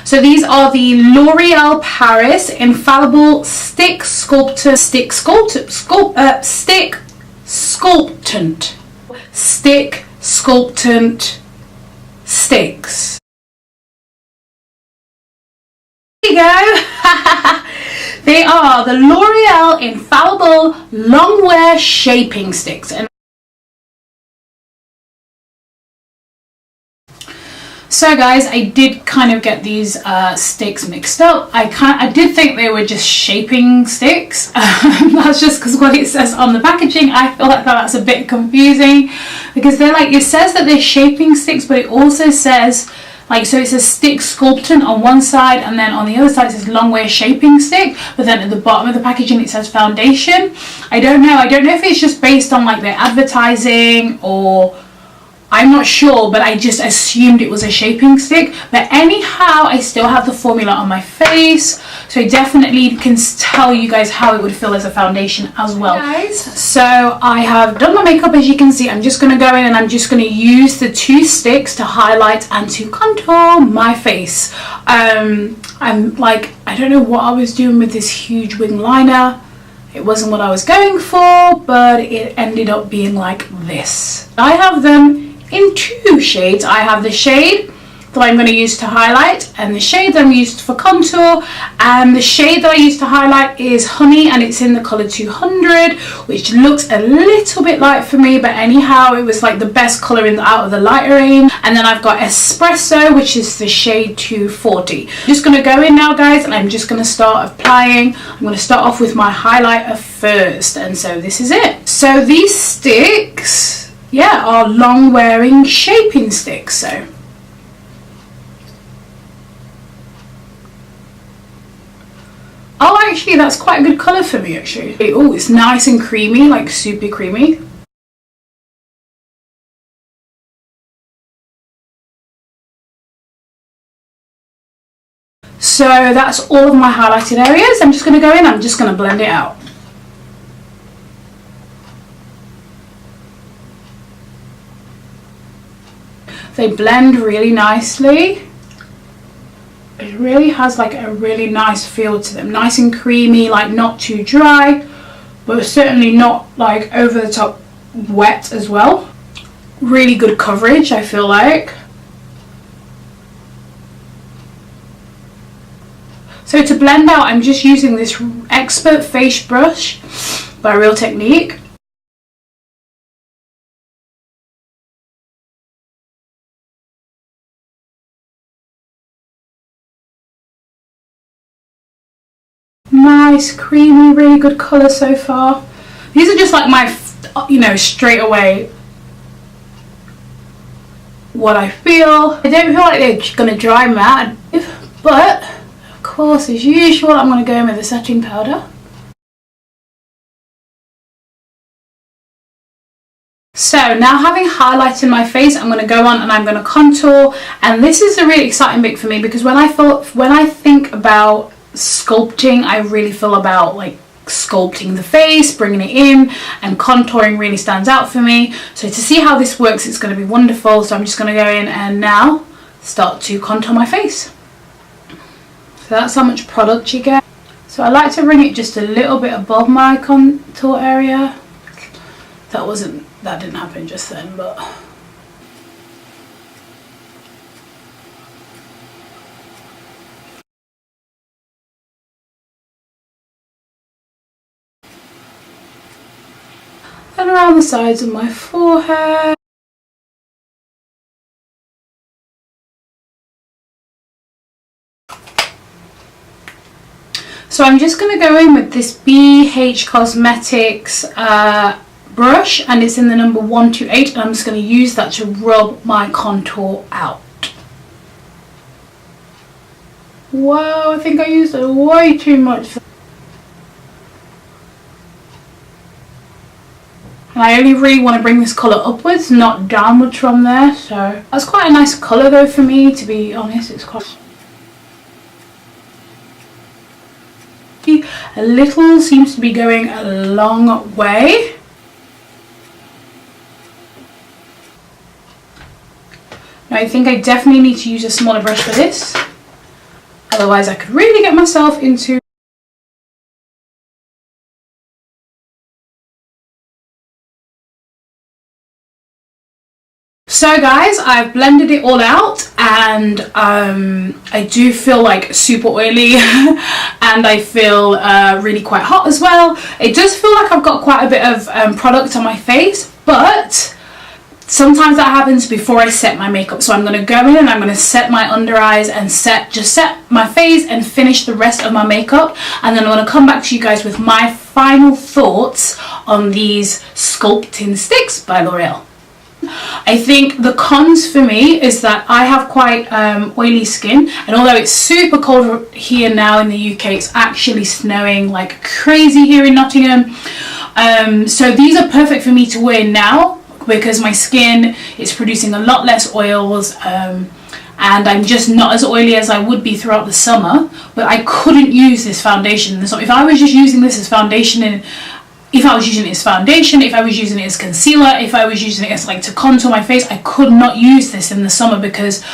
So these are the L'Oreal Paris Infallible Stick Sculptant sticks. There you go. They are the L'Oreal Infallible Longwear Shaping Sticks. And so guys, I did kind of get these sticks mixed up. I did think they were just shaping sticks. That's just because what it says on the packaging. I feel like that's a bit confusing because they're like, it says that they're shaping sticks, but it also says like, so it says stick sculptant on one side, and then on the other side it says Longwear Shaping Stick, but then at the bottom of the packaging it says foundation. I don't know if it's just based on like their advertising, or I'm not sure, but I just assumed it was a shaping stick. But anyhow, I still have the formula on my face, so I definitely can tell you guys how it would feel as a foundation as well. Guys, so I have done my makeup. As you can see, I'm just going to go in and I'm just going to use the 2 sticks to highlight and to contour my face. I'm like, I don't know what I was doing with this huge wing liner. It wasn't what I was going for, but it ended up being like this. I have them in 2 shades. I have the shade that I'm going to use to highlight and the shade that I'm used for contour, and the shade that I used to highlight is Honey, and it's in the colour 200, which looks a little bit light for me, but anyhow it was like the best colour out of the lighter range. And then I've got Espresso, which is the shade 240. I'm just going to go in now guys, and I'm just going to start applying. I'm going to start off with my highlighter first, and so this is it. So these sticks, yeah, are long wearing shaping sticks. So oh, actually that's quite a good colour for me actually. Oh, it's nice and creamy, like super creamy. So that's all of my highlighted areas. I'm just going to go in, I'm just going to blend it out. They blend really nicely. It really has like a really nice feel to them. Nice and creamy, like not too dry, but certainly not like over the top wet as well. Really good coverage, I feel like. So to blend out, I'm just using this Expert Face Brush by Real Technique. Nice, creamy, really good colour so far. These are just like my, you know, straight away what I feel. I don't feel like they're going to dry matte, but of course as usual I'm going to go in with the setting powder. So now, having highlighted my face, I'm going to go on and I'm going to contour, and this is a really exciting bit for me because when I think about sculpting, I really feel about like sculpting the face, bringing it in, and contouring really stands out for me. So to see how this works, it's going to be wonderful. So I'm just going to go in and now start to contour my face. So that's how much product you get. So I like to bring it just a little bit above my contour area. That didn't happen just then, but and around the sides of my forehead. So I'm just going to go in with this BH Cosmetics brush, and it's in the number 128, and I'm just going to use that to rub my contour out. Wow, I think I used it way too much. And I only really want to bring this colour upwards, not downwards from there. So that's quite a nice colour though for me, to be honest. It's quite a little, seems to be going a long way. Now I think I definitely need to use a smaller brush for this. Otherwise I could really get myself into. So guys, I've blended it all out, and I do feel like super oily and I feel really quite hot as well. It does feel like I've got quite a bit of product on my face, but sometimes that happens before I set my makeup. So I'm going to go in and I'm going to set my under eyes and just set my face and finish the rest of my makeup, and then I'm going to come back to you guys with my final thoughts on these sculpting sticks by L'Oreal. I think the cons for me is that I have quite oily skin, and although it's super cold here now in the UK, it's actually snowing like crazy here in Nottingham. So these are perfect for me to wear now because my skin is producing a lot less oils, and I'm just not as oily as I would be throughout the summer. But I couldn't use this foundation. So if I was just using this as foundation, if I was using it as foundation, if I was using it as concealer, if I was using it as like to contour my face, I could not use this in the summer because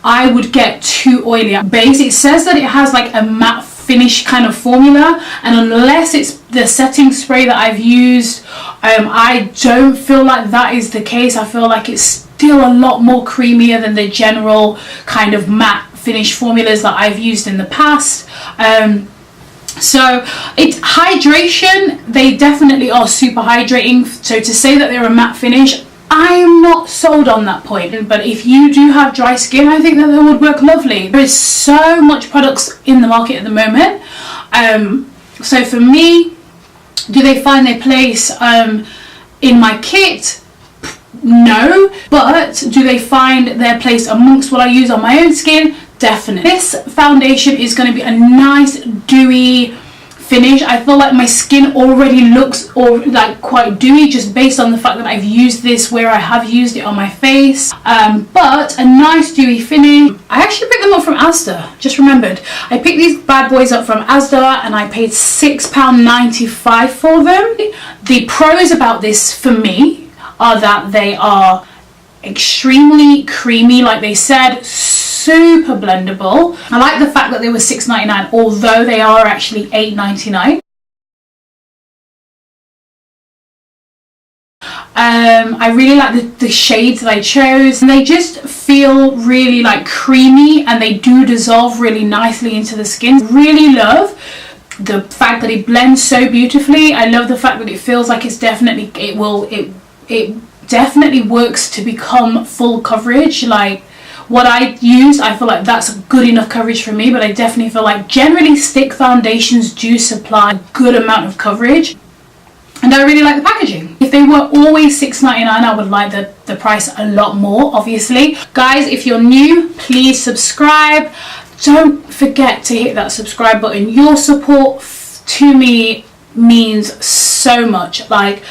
I would get too oily. Base, it says that it has like a matte finish kind of formula, and unless it's the setting spray that I've used, I don't feel like that is the case. I feel like it's still a lot more creamier than the general kind of matte finish formulas that I've used in the past. So it's hydration, they definitely are super hydrating. So to say that they're a matte finish, I'm not sold on that point. But if you do have dry skin, I think that they would work lovely. There is so much products in the market at the moment. So for me, do they find their place in my kit? No. But do they find their place amongst what I use on my own skin? Definitely. This foundation is going to be a nice dewy finish. I feel like my skin already looks like quite dewy just based on the fact that I've used this where I have used it on my face. But a nice dewy finish. I actually picked them up from Asda, just remembered. I picked these bad boys up from Asda and I paid £6.95 for them. The pros about this for me are that they are extremely creamy, like they said, super blendable. I like the fact that they were £6.99, although they are actually £8.99. I really like the shades that I chose, and they just feel really like creamy, and they do dissolve really nicely into the skin. Really love the fact that it blends so beautifully. I love the fact that it feels like it's definitely, it definitely works to become full coverage. Like what I used, I feel like that's good enough coverage for me, but I definitely feel like generally stick foundations do supply a good amount of coverage. And I really like the packaging. If they were always £6.99, I would like the price a lot more, obviously. Guys, if you're new, please subscribe. Don't forget to hit that subscribe button. Your support to me means so much. Like,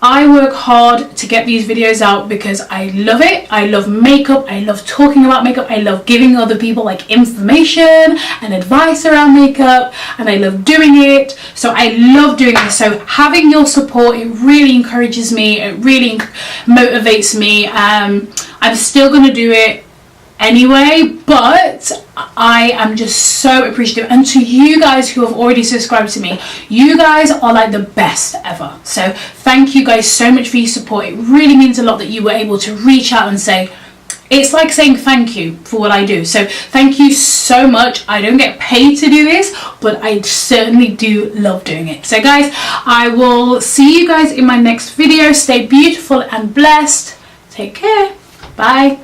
I work hard to get these videos out because I love it. I love makeup. I love talking about makeup. I love giving other people like information and advice around makeup, and I love doing it. So I love doing this. So having your support, it really encourages me. It really motivates me. I'm still going to do it anyway, but I am just so appreciative. And to you guys who have already subscribed to me, you guys are like the best ever. So thank you guys so much for your support. It really means a lot that you were able to reach out and say, it's like saying thank you for what I do. So thank you so much. I don't get paid to do this, but I certainly do love doing it. So guys, I will see you guys in my next video. Stay beautiful and blessed. Take care. Bye.